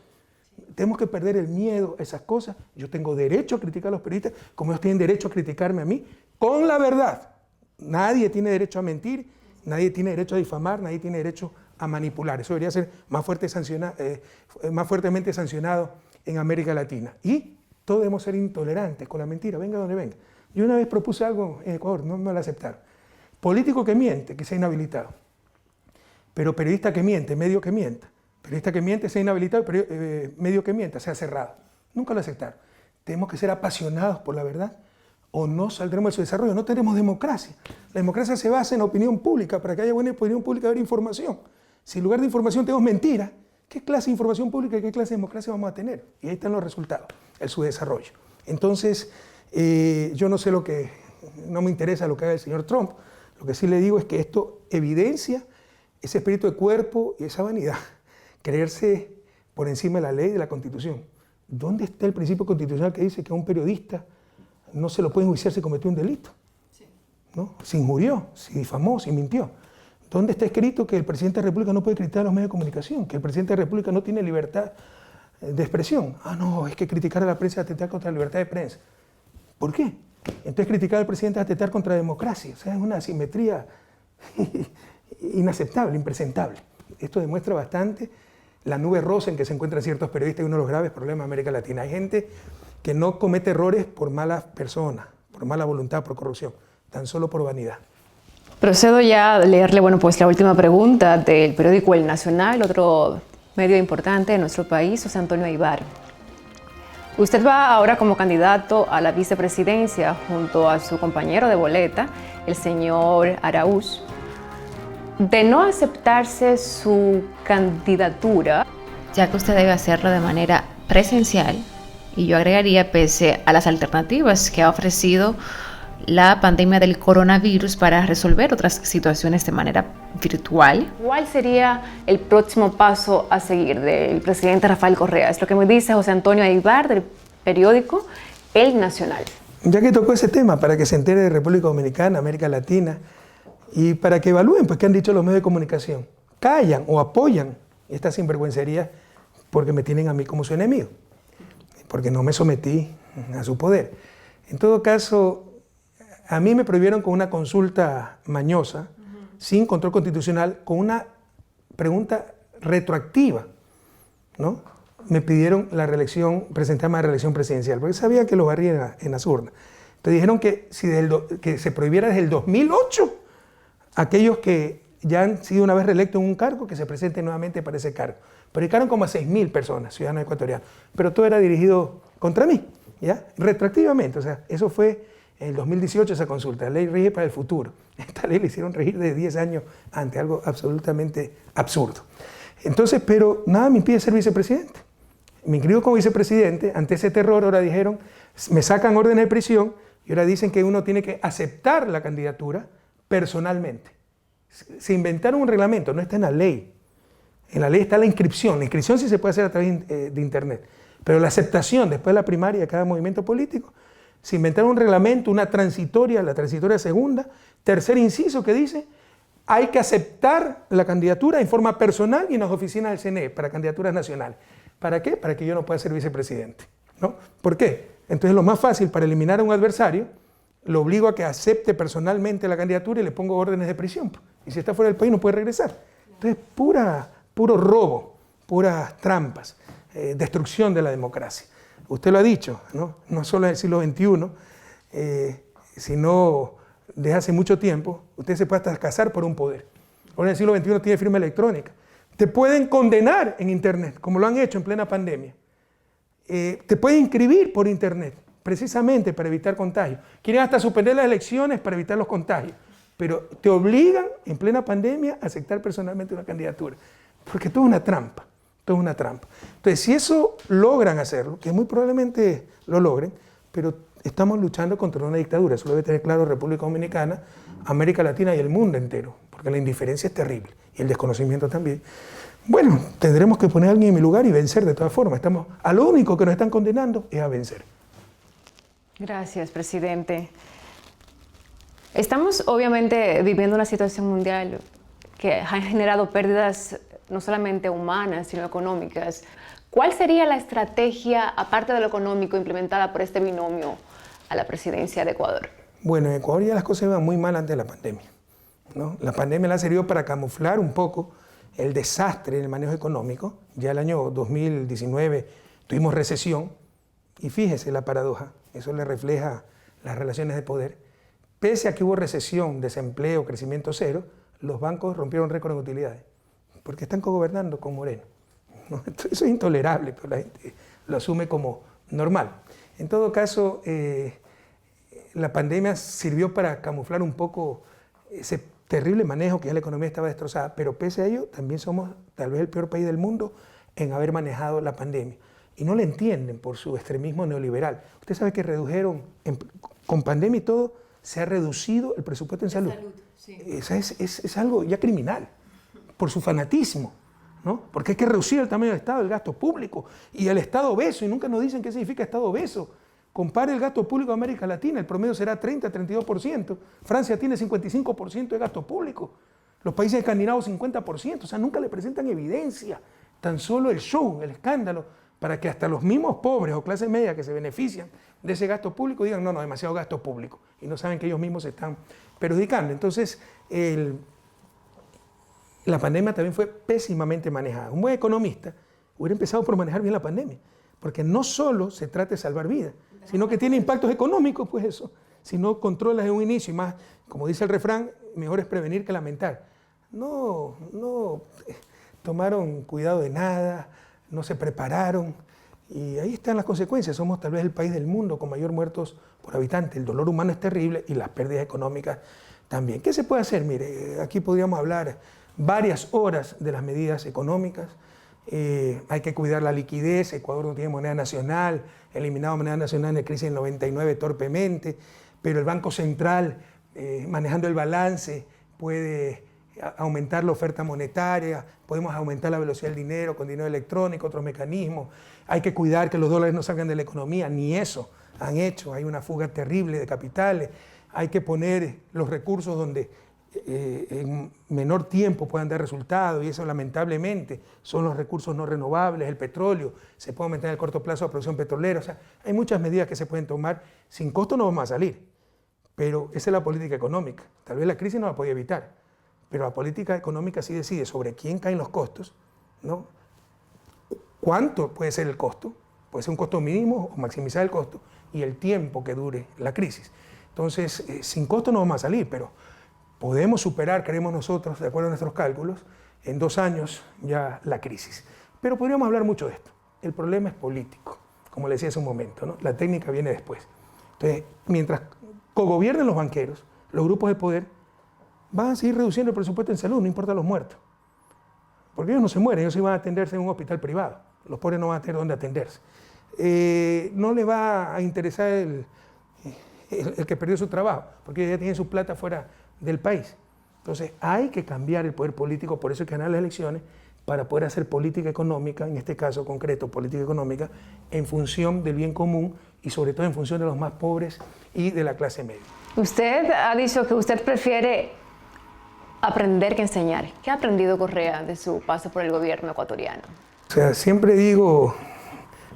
Tenemos que perder el miedo a esas cosas. Yo tengo derecho a criticar a los periodistas, como ellos tienen derecho a criticarme a mí, con la verdad. Nadie tiene derecho a mentir, nadie tiene derecho a difamar, nadie tiene derecho a manipular. Eso debería ser más fuertemente sancionado en América Latina. Y todos debemos ser intolerantes con la mentira, venga donde venga. Yo una vez propuse algo en Ecuador, no me lo aceptaron. Político que miente, que sea inhabilitado. Pero periodista que miente, medio que mienta. Periodista que miente, sea inhabilitado, medio que mienta, sea cerrado. Nunca lo aceptaron. Tenemos que ser apasionados por la verdad o no saldremos de su desarrollo. No tenemos democracia. La democracia se basa en la opinión pública. Para que haya buena opinión pública, debe haber información. Si en lugar de información tenemos mentira, ¿qué clase de información pública y qué clase de democracia vamos a tener? Y ahí están los resultados, el subdesarrollo. Entonces, yo no sé no me interesa lo que haga el señor Trump. Lo que sí le digo es que esto evidencia ese espíritu de cuerpo y esa vanidad, creerse por encima de la ley y de la Constitución. ¿Dónde está el principio constitucional que dice que a un periodista no se lo puede enjuiciar si cometió un delito? ¿No? Si injurió, si difamó, si mintió. ¿Dónde está escrito que el presidente de la República no puede criticar a los medios de comunicación? Que el presidente de la República no tiene libertad de expresión. Ah, no, es que criticar a la prensa es atentar contra la libertad de prensa. ¿Por qué? Entonces criticar al presidente es atentar contra la democracia. O sea, es una asimetría inaceptable, impresentable. Esto demuestra bastante la nube rosa en que se encuentran ciertos periodistas y uno de los graves problemas de América Latina. Hay gente que no comete errores por malas personas, por mala voluntad, por corrupción, tan solo por vanidad. Procedo ya a leerle, pues la última pregunta del periódico El Nacional, otro medio importante de nuestro país, José Antonio Aybar. Usted va ahora como candidato a la vicepresidencia junto a su compañero de boleta, el señor Araúz. De no aceptarse su candidatura, ya que usted debe hacerlo de manera presencial, y yo agregaría pese a las alternativas que ha ofrecido la pandemia del coronavirus para resolver otras situaciones de manera virtual. ¿Cuál sería el próximo paso a seguir del presidente Rafael Correa? Es lo que me dice José Antonio Aybar del periódico El Nacional. Ya que tocó ese tema, para que se entere de República Dominicana, América Latina, y para que evalúen pues, qué han dicho los medios de comunicación. Callan o apoyan estas sinvergüencerías porque me tienen a mí como su enemigo, porque no me sometí a su poder. En todo caso, a mí me prohibieron con una consulta mañosa, sin control constitucional, con una pregunta retroactiva, ¿no? Me pidieron la reelección, presentarme a la reelección presidencial, porque sabía que lo barrían en las urnas. Entonces dijeron que, que se prohibiera desde el 2008 aquellos que ya han sido una vez reelectos en un cargo, que se presenten nuevamente para ese cargo. Pero dedicaron como a 6.000 personas, ciudadanos ecuatorianos. Pero todo era dirigido contra mí, ¿ya? Retroactivamente, o sea, eso fue en el 2018 esa consulta. La ley rige para el futuro. Esta ley le hicieron regir de 10 años antes, algo absolutamente absurdo. Entonces, pero nada me impide ser vicepresidente. Me inscribo como vicepresidente. Ante ese terror, ahora dijeron, me sacan órdenes de prisión y ahora dicen que uno tiene que aceptar la candidatura personalmente. Se inventaron un reglamento, no está en la ley. En la ley está la inscripción. La inscripción sí se puede hacer a través de internet. Pero la aceptación después de la primaria de cada movimiento político, se inventaron un reglamento, una transitoria, la transitoria segunda, tercer inciso que dice, hay que aceptar la candidatura en forma personal y en las oficinas del CNE para candidaturas nacionales. ¿Para qué? Para que yo no pueda ser vicepresidente, ¿no? ¿Por qué? Entonces lo más fácil para eliminar a un adversario, lo obligo a que acepte personalmente la candidatura y le pongo órdenes de prisión. Y si está fuera del país no puede regresar. Entonces puro robo, puras trampas, destrucción de la democracia. Usted lo ha dicho, ¿no? No solo en el siglo XXI, sino desde hace mucho tiempo, usted se puede hasta casar por un poder. Ahora en el siglo XXI tiene firma electrónica. Te pueden condenar en internet, como lo han hecho en plena pandemia. Te pueden inscribir por internet, precisamente para evitar contagios. Quieren hasta suspender las elecciones para evitar los contagios, pero te obligan en plena pandemia a aceptar personalmente una candidatura, porque todo es una trampa. Todo es una trampa. Entonces, si eso logran hacerlo, que muy probablemente lo logren, pero estamos luchando contra una dictadura, eso lo debe tener claro República Dominicana, América Latina y el mundo entero, porque la indiferencia es terrible y el desconocimiento también. Bueno, tendremos que poner a alguien en mi lugar y vencer de todas formas. A lo único que nos están condenando es a vencer. Gracias, presidente. Estamos obviamente viviendo una situación mundial que ha generado pérdidas no solamente humanas, sino económicas. ¿Cuál sería la estrategia, aparte de lo económico, implementada por este binomio a la presidencia de Ecuador? Bueno, en Ecuador ya las cosas iban muy mal antes de la pandemia, ¿no? La pandemia le ha servido para camuflar un poco el desastre en el manejo económico. Ya el año 2019 tuvimos recesión y fíjese la paradoja, eso le refleja las relaciones de poder. Pese a que hubo recesión, desempleo, crecimiento cero, los bancos rompieron récord en utilidades, porque están cogobernando con Moreno, ¿no? Eso es intolerable, pero la gente lo asume como normal. En todo caso, la pandemia sirvió para camuflar un poco ese terrible manejo que ya la economía estaba destrozada, pero pese a ello también somos tal vez el peor país del mundo en haber manejado la pandemia. Y no le entienden por su extremismo neoliberal. Usted sabe que redujeron, con pandemia y todo, se ha reducido el presupuesto en salud. es algo ya criminal, por su fanatismo, ¿no? Porque hay que reducir el tamaño del Estado, el gasto público, y el Estado obeso, y nunca nos dicen qué significa Estado obeso. Compare el gasto público de América Latina, el promedio será 30-32%, Francia tiene 55% de gasto público, los países escandinavos 50%, o sea, nunca le presentan evidencia, tan solo el show, el escándalo, para que hasta los mismos pobres o clase media que se benefician de ese gasto público digan, no, demasiado gasto público, y no saben que ellos mismos se están perjudicando. Entonces, la pandemia también fue pésimamente manejada. Un buen economista hubiera empezado por manejar bien la pandemia, porque no solo se trata de salvar vidas, sino que tiene impactos económicos, pues eso. Si no controlas de un inicio, y más, como dice el refrán, mejor es prevenir que lamentar. No tomaron cuidado de nada, no se prepararon, y ahí están las consecuencias. Somos tal vez el país del mundo con mayor muertos por habitante. El dolor humano es terrible y las pérdidas económicas también. ¿Qué se puede hacer? Mire, aquí podríamos hablar varias horas de las medidas económicas. Hay que cuidar la liquidez. Ecuador no tiene moneda nacional, eliminado moneda nacional en la crisis del 99 torpemente, pero el Banco Central, manejando el balance, puede aumentar la oferta monetaria, podemos aumentar la velocidad del dinero con dinero electrónico, otros mecanismos. Hay que cuidar que los dólares no salgan de la economía, ni eso han hecho. Hay una fuga terrible de capitales. Hay que poner los recursos donde en menor tiempo puedan dar resultados, y eso lamentablemente son los recursos no renovables, el petróleo. Se puede aumentar en el corto plazo la producción petrolera. O sea, hay muchas medidas que se pueden tomar. Sin costo no vamos a salir, pero esa es la política económica. Tal vez la crisis no la podía evitar, pero la política económica sí decide sobre quién caen los costos, ¿no? ¿Cuánto puede ser el costo? Puede ser un costo mínimo o maximizar el costo, y el tiempo que dure la crisis. Entonces, sin costo no vamos a salir, pero podemos superar, creemos nosotros, de acuerdo a nuestros cálculos, en 2 años ya la crisis. Pero podríamos hablar mucho de esto. El problema es político, como le decía hace un momento, ¿no? La técnica viene después. Entonces, mientras cogobiernen los banqueros, los grupos de poder, van a seguir reduciendo el presupuesto en salud, no importa los muertos. Porque ellos no se mueren, ellos sí van a atenderse en un hospital privado. Los pobres no van a tener dónde atenderse. No les va a interesar el que perdió su trabajo, porque ya tienen su plata fuera del país. Entonces hay que cambiar el poder político, por eso hay que ganar las elecciones, para poder hacer política económica, en este caso concreto, política económica, en función del bien común y sobre todo en función de los más pobres y de la clase media. Usted ha dicho que usted prefiere aprender que enseñar. ¿Qué ha aprendido Correa de su paso por el gobierno ecuatoriano? O sea, siempre digo,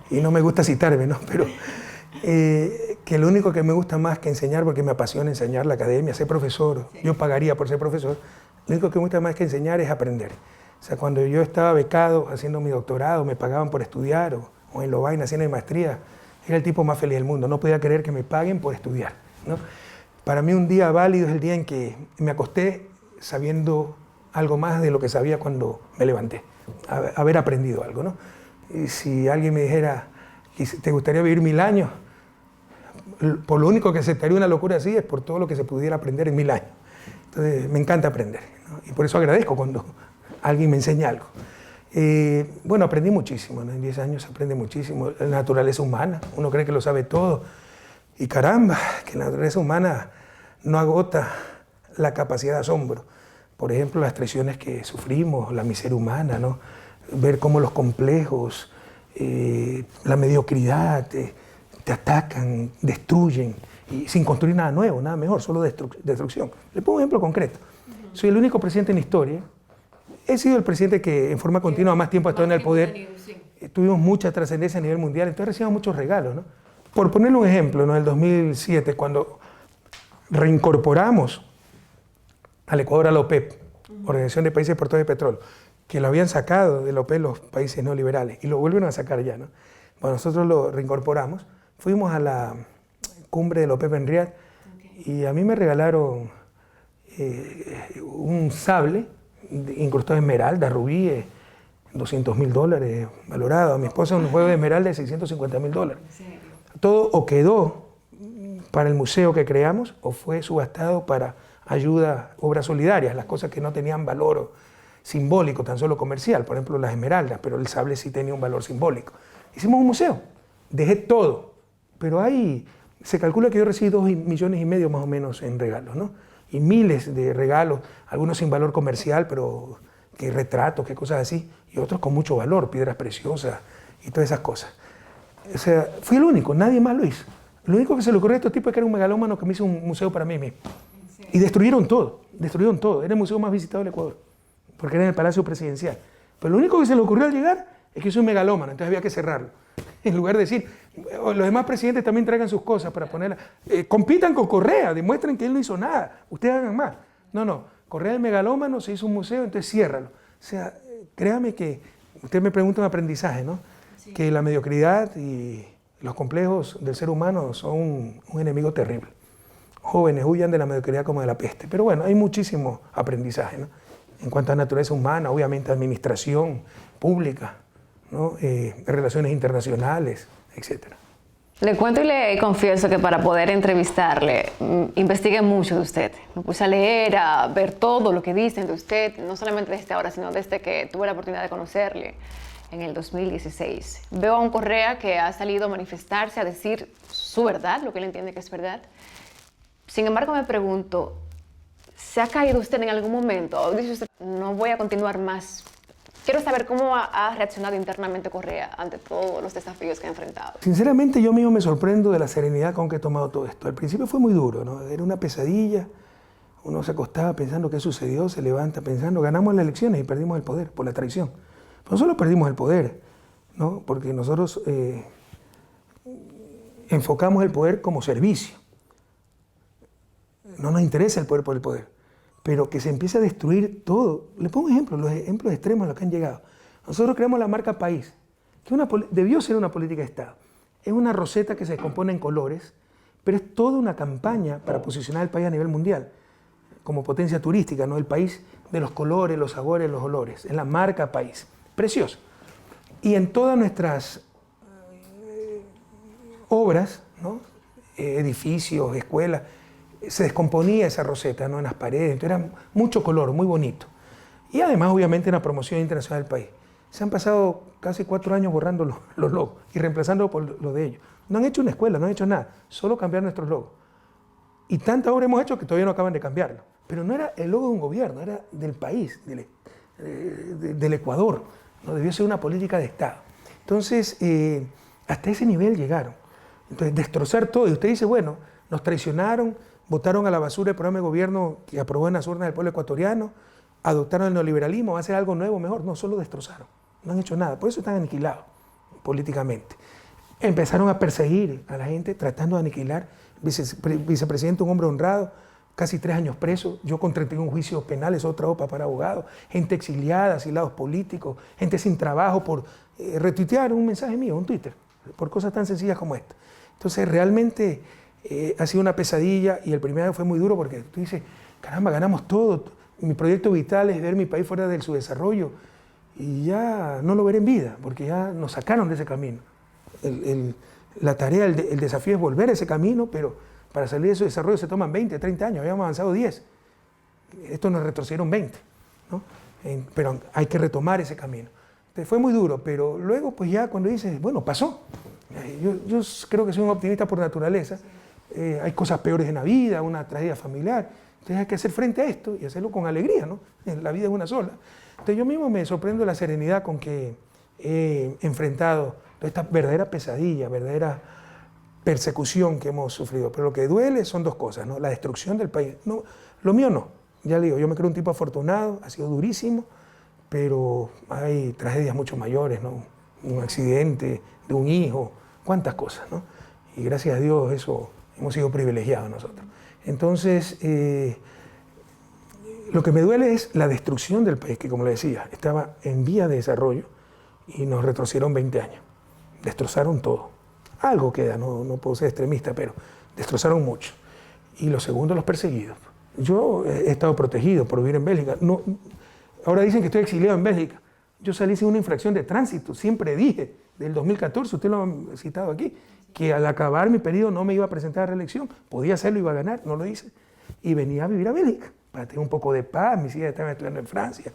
y no me gusta citarme, ¿no? Pero que lo único que me gusta más que enseñar, porque me apasiona enseñar, la academia, ser profesor, yo pagaría por ser profesor, lo único que me gusta más que enseñar es aprender. O sea, cuando yo estaba becado haciendo mi doctorado, me pagaban por estudiar, o en Lovaina haciendo mi maestría, era el tipo más feliz del mundo. No podía creer que me paguen por estudiar, ¿no? Para mí un día válido es el día en que me acosté sabiendo algo más de lo que sabía cuando me levanté, haber aprendido algo, ¿no? Y si alguien me dijera, ¿te gustaría vivir 1000 años? Por lo único que aceptaría una locura así es por todo lo que se pudiera aprender en 1000 años. Entonces me encanta aprender, ¿no? Y por eso agradezco cuando alguien me enseña algo. Bueno, aprendí muchísimo, ¿no? En 10 años se aprende muchísimo. La naturaleza humana, uno cree que lo sabe todo, y caramba, que la naturaleza humana no agota la capacidad de asombro. Por ejemplo, las traiciones que sufrimos, la miseria humana, ¿no? Ver cómo los complejos, la mediocridad te atacan, destruyen, y sin construir nada nuevo, nada mejor, solo destrucción. Le pongo un ejemplo concreto. Soy el único presidente en la historia. He sido el presidente que en forma continua más tiempo ha estado en el poder. Tuvimos mucha trascendencia a nivel mundial, entonces recibimos muchos regalos, ¿no? Por ponerle un ejemplo, ¿no? En el 2007, cuando reincorporamos al Ecuador a la OPEP, Organización de Países Exportadores de Petróleo, que lo habían sacado de la OPEP los países neoliberales, y lo volvieron a sacar ya, ¿no? Bueno, nosotros lo reincorporamos, fuimos a la cumbre de la OPEP en Riad, y a mí me regalaron un sable incrustado de esmeralda, rubí, $200.000 valorado. A mi esposa un juego de esmeralda de $650.000. Todo o quedó para el museo que creamos o fue subastado para ayuda, obras solidarias, las cosas que no tenían valor simbólico, tan solo comercial, por ejemplo las esmeraldas, pero el sable sí tenía un valor simbólico. Hicimos un museo, dejé todo, pero ahí se calcula que yo recibí 2,5 millones más o menos en regalos, ¿no? y miles de regalos, algunos sin valor comercial, pero que retratos, que cosas así, y otros con mucho valor, piedras preciosas y todas esas cosas. O sea, fui el único, nadie más lo hizo. Lo único que se le ocurrió a estos tipos es que era un megalómano que me hizo un museo para mí mismo. Y destruyeron todo, era el museo más visitado del Ecuador, porque era en el Palacio Presidencial. Pero lo único que se le ocurrió al llegar es que es un megalómano, entonces había que cerrarlo. En lugar de decir, los demás presidentes también traigan sus cosas para ponerlas, compitan con Correa, demuestren que él no hizo nada, ustedes hagan más. No, Correa el megalómano, se hizo un museo, entonces ciérralo. O sea, créame que, usted me pregunta un aprendizaje, ¿no? Sí. Que la mediocridad y los complejos del ser humano son un enemigo terrible. Jóvenes huyan de la mediocridad como de la peste. Pero bueno, hay muchísimo aprendizaje, ¿no? En cuanto a naturaleza humana, obviamente administración pública, ¿no? Relaciones internacionales, etc. Le cuento y le confieso que para poder entrevistarle, investigué mucho de usted. Me puse a leer, a ver todo lo que dicen de usted, no solamente desde ahora, sino desde que tuve la oportunidad de conocerle en el 2016. Veo a un Correa que ha salido a manifestarse, a decir su verdad, lo que él entiende que es verdad. Sin embargo, me pregunto, ¿se ha caído usted en algún momento? ¿O dice usted, no voy a continuar más? Quiero saber cómo ha reaccionado internamente Correa ante todos los desafíos que ha enfrentado. Sinceramente, yo mismo me sorprendo de la serenidad con que he tomado todo esto. Al principio fue muy duro, ¿no? Era una pesadilla. Uno se acostaba pensando qué sucedió, se levanta pensando, ganamos las elecciones y perdimos el poder por la traición. Pero no solo perdimos el poder, ¿no? Porque nosotros enfocamos el poder como servicio. No nos interesa el poder por el poder. Pero que se empiece a destruir todo. Le pongo ejemplos, los ejemplos extremos a los que han llegado. Nosotros creamos la marca país, que debió ser una política de Estado. Es una roseta que se descompone en colores, pero es toda una campaña para posicionar al país a nivel mundial, como potencia turística, ¿no? El país de los colores, los sabores, los olores. Es la marca país. Precioso. Y en todas nuestras obras, ¿no? Edificios, escuelas, se descomponía esa roseta, ¿no? En las paredes, entonces era mucho color, muy bonito. Y además, obviamente, en la promoción internacional del país. Se han pasado casi 4 años borrando los logos y reemplazándolo por los de ellos. No han hecho una escuela, no han hecho nada, solo cambiar nuestros logos. Y tanta obra hemos hecho que todavía no acaban de cambiarlo. Pero no era el logo de un gobierno, era del país, del Ecuador. No debió ser una política de Estado. Entonces, hasta ese nivel llegaron. Entonces, destrozar todo. Y usted dice, bueno, nos traicionaron, botaron a la basura el programa de gobierno que aprobó en las urnas del pueblo ecuatoriano, adoptaron el neoliberalismo, va a ser algo nuevo, mejor. No, solo destrozaron, no han hecho nada. Por eso están aniquilados políticamente. Empezaron a perseguir a la gente, tratando de aniquilar. Vicepresidente, un hombre honrado, casi 3 años preso. Yo con 31 juicios penales, otra OPA para abogados. Gente exiliada, asilados políticos, gente sin trabajo por retuitear un mensaje mío, un Twitter, por cosas tan sencillas como esta. Entonces, realmente ha sido una pesadilla y el primer año fue muy duro porque tú dices, caramba, ganamos todo. Mi proyecto vital es ver mi país fuera de su desarrollo y ya no lo veré en vida porque ya nos sacaron de ese camino. La tarea, el desafío es volver a ese camino, pero para salir de su desarrollo se toman 20, 30 años, habíamos avanzado 10. Estos nos retrocedieron 20, ¿no? Pero hay que retomar ese camino. Entonces, fue muy duro, pero luego pues ya cuando dices, bueno, pasó. Yo creo que soy un optimista por naturaleza. Hay cosas peores en la vida, una tragedia familiar. Entonces hay que hacer frente a esto y hacerlo con alegría, ¿no? La vida es una sola. Entonces yo mismo me sorprendo de la serenidad con que he enfrentado toda esta verdadera pesadilla, verdadera persecución que hemos sufrido. Pero lo que duele son 2 cosas, ¿no? La destrucción del país. No, lo mío no. Ya le digo, yo me creo un tipo afortunado, ha sido durísimo, pero hay tragedias mucho mayores, ¿no? Un accidente de un hijo, cuántas cosas, ¿no? Y gracias a Dios eso hemos sido privilegiados nosotros. Entonces, lo que me duele es la destrucción del país, que como le decía, estaba en vía de desarrollo y nos retrocedieron 20 años. Destrozaron todo. Algo queda, no puedo ser extremista, pero destrozaron mucho. Y lo segundo, los perseguidos. Yo he estado protegido por vivir en Bélgica. No, ahora dicen que estoy exiliado en Bélgica. Yo salí sin una infracción de tránsito. Siempre dije, del 2014, usted lo ha citado aquí, que al acabar mi periodo no me iba a presentar a reelección. Podía hacerlo, iba a ganar, no lo hice. Y venía a vivir a Bélgica para tener un poco de paz. Mis hijas estaban estudiando en Francia,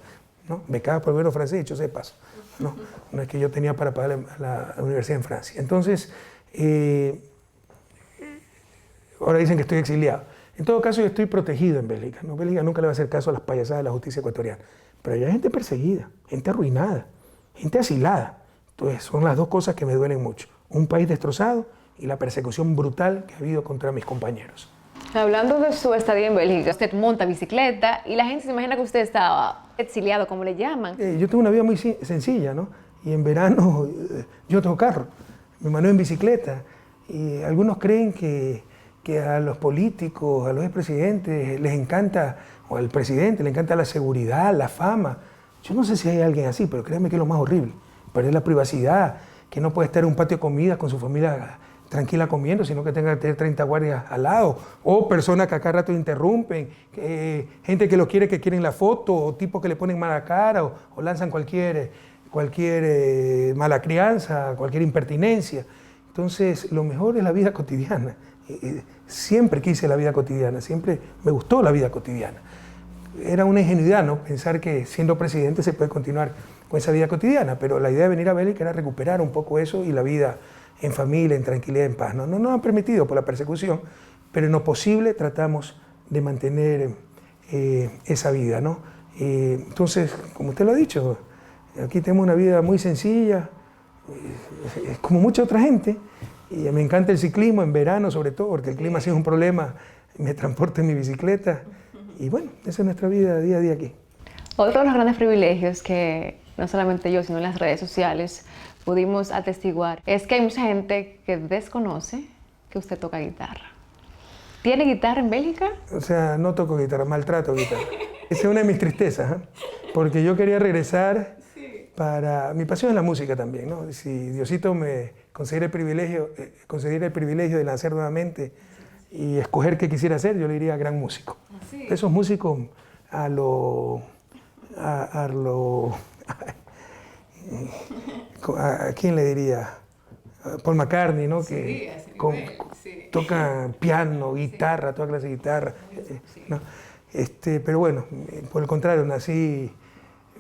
¿no? Becada por el gobierno francés, dicho sea de paso. No es que yo tenía para pagar la universidad en Francia. Entonces, ahora dicen que estoy exiliado. En todo caso, yo estoy protegido en Bélgica, ¿no? Bélgica nunca le va a hacer caso a las payasadas de la justicia ecuatoriana. Pero hay gente perseguida, gente arruinada, gente asilada. Entonces, son las dos cosas que me duelen mucho. Un país destrozado y la persecución brutal que ha habido contra mis compañeros. Hablando de su estadía en Bélgica, usted monta bicicleta y la gente se imagina que usted estaba exiliado, como le llaman. Yo tengo una vida muy sencilla, ¿no? Y en verano yo tengo carro, me manejo en bicicleta. Y algunos creen que a los políticos, a los expresidentes les encanta, o al presidente le encanta la seguridad, la fama. Yo no sé si hay alguien así, pero créanme que es lo más horrible. Perder la privacidad, que no puede estar en un patio de comida con su familia tranquila comiendo, sino que tenga que tener 30 guardias al lado, o personas que a cada rato interrumpen, gente que que quieren la foto, o tipos que le ponen mala cara, o lanzan cualquier mala crianza, cualquier impertinencia. Entonces, lo mejor es la vida cotidiana. Siempre quise la vida cotidiana, siempre me gustó la vida cotidiana. Era una ingenuidad, ¿no? Pensar que siendo presidente se puede continuar con esa vida cotidiana, pero la idea de venir a Bélgica era recuperar un poco eso y la vida en familia, en tranquilidad, en paz. No nos han permitido por la persecución, pero en lo posible tratamos de mantener esa vida, ¿no? Entonces, como usted lo ha dicho, aquí tenemos una vida muy sencilla, como mucha otra gente, y me encanta el ciclismo en verano sobre todo, porque el clima sí es un problema, me transporto en mi bicicleta, y bueno, esa es nuestra vida día a día aquí. Otro de los grandes privilegios que no solamente yo, sino en las redes sociales pudimos atestiguar es que hay mucha gente que desconoce que usted toca guitarra. ¿Tiene guitarra en Bélgica? O sea, no toco guitarra, maltrato guitarra. Esa es una de mis tristezas, porque yo quería regresar para... Mi pasión es la música también, ¿no? Si Diosito me concediera el privilegio de nacer nuevamente y escoger qué quisiera hacer, yo le diría gran músico. Esos músicos a quién le diría, Paul McCartney, ¿no? Que toca piano, guitarra, toda clase de guitarra, ¿no? Pero bueno, por el contrario, nací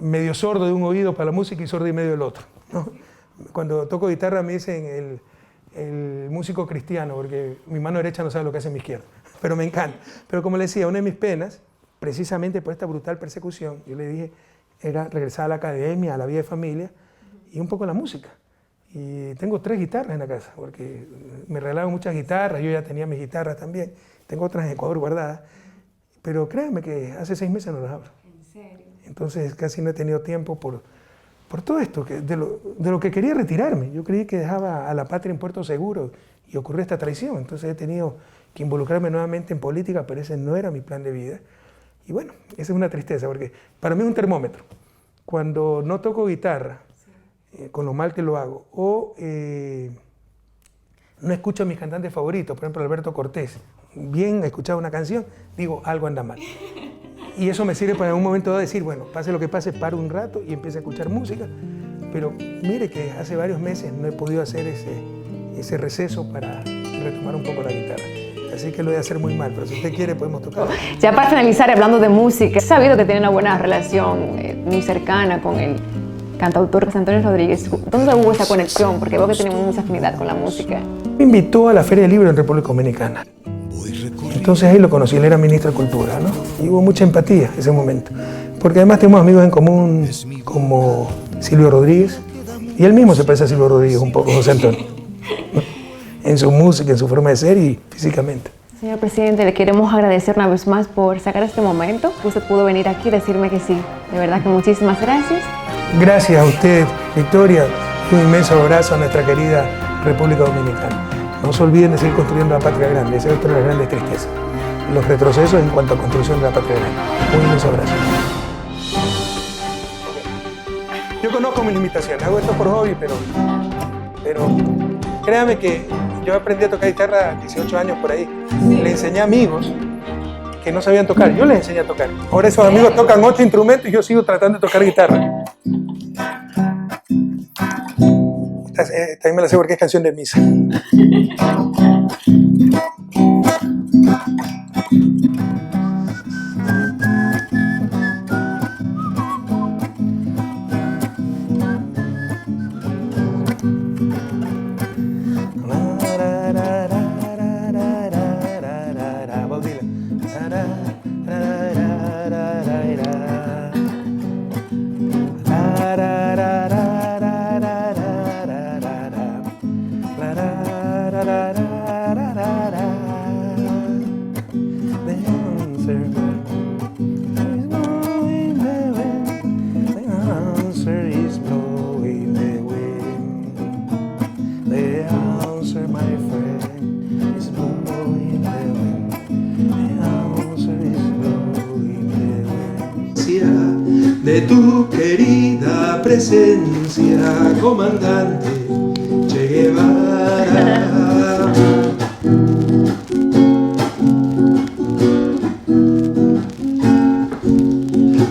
medio sordo de un oído para la música y sordo y medio del otro, ¿no? Cuando toco guitarra me dicen el músico cristiano, porque mi mano derecha no sabe lo que hace mi izquierda, pero me encanta. Pero como le decía, una de mis penas, precisamente por esta brutal persecución, yo le dije, era regresar a la academia, a la vida de familia y un poco a la música. Y tengo 3 guitarras en la casa, porque me regalaron muchas guitarras, yo ya tenía mis guitarras también, tengo otras en Ecuador guardadas, pero créanme que hace 6 meses no las abro. ¿En serio? Entonces casi no he tenido tiempo por todo esto, de lo que quería retirarme. Yo creí que dejaba a la patria en puerto seguro y ocurrió esta traición, entonces he tenido que involucrarme nuevamente en política, pero ese no era mi plan de vida. Y bueno, esa es una tristeza, porque para mí es un termómetro. Cuando no toco guitarra, con lo mal que lo hago, o no escucho a mis cantantes favoritos, por ejemplo Alberto Cortés, bien escuchado una canción, digo, algo anda mal. Y eso me sirve para en un momento dado decir, bueno, pase lo que pase, paro un rato y empiezo a escuchar música. Pero mire que hace varios meses no he podido hacer ese receso para retomar un poco la guitarra. Así que lo voy a hacer muy mal, pero si usted quiere podemos tocar. Ya para finalizar, hablando de música, he sabido que tiene una buena relación muy cercana con el cantautor José Antonio Rodríguez. ¿Dónde hubo esa conexión? Porque veo que tenemos mucha afinidad con la música. Me invitó a la Feria del Libro en República Dominicana. Entonces ahí lo conocí, él era ministro de Cultura, ¿no? Y hubo mucha empatía en ese momento. Porque además tenemos amigos en común como Silvio Rodríguez, y él mismo se parece a Silvio Rodríguez un poco, José Antonio, ¿no? En su música, en su forma de ser y físicamente. Señor presidente, le queremos agradecer una vez más por sacar este momento. Usted pudo venir aquí y decirme que sí. De verdad que muchísimas gracias. Gracias a usted, Victoria. Un inmenso abrazo a nuestra querida República Dominicana. No se olviden de seguir construyendo la patria grande. Esa es otra de las grandes tristezas. Los retrocesos en cuanto a construcción de la patria grande. Un inmenso abrazo. Yo conozco mis limitaciones. Hago esto por hobby, pero créame que yo aprendí a tocar guitarra a 18 años por ahí. Le enseñé a amigos que no sabían tocar. Yo les enseñé a tocar. Ahora esos amigos tocan 8 instrumentos y yo sigo tratando de tocar guitarra. También me la sé porque es canción de misa. Bob Dylan. de tu querida presencia, comandante Che Guevara.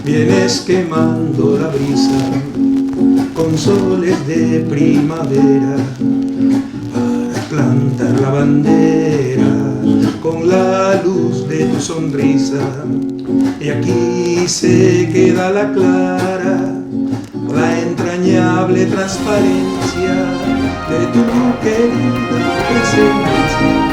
Vienes quemando la brisa con soles de primavera para plantar la bandera con la luz de tu sonrisa. Y aquí se queda la clara, la entrañable transparencia de tu querida presencia.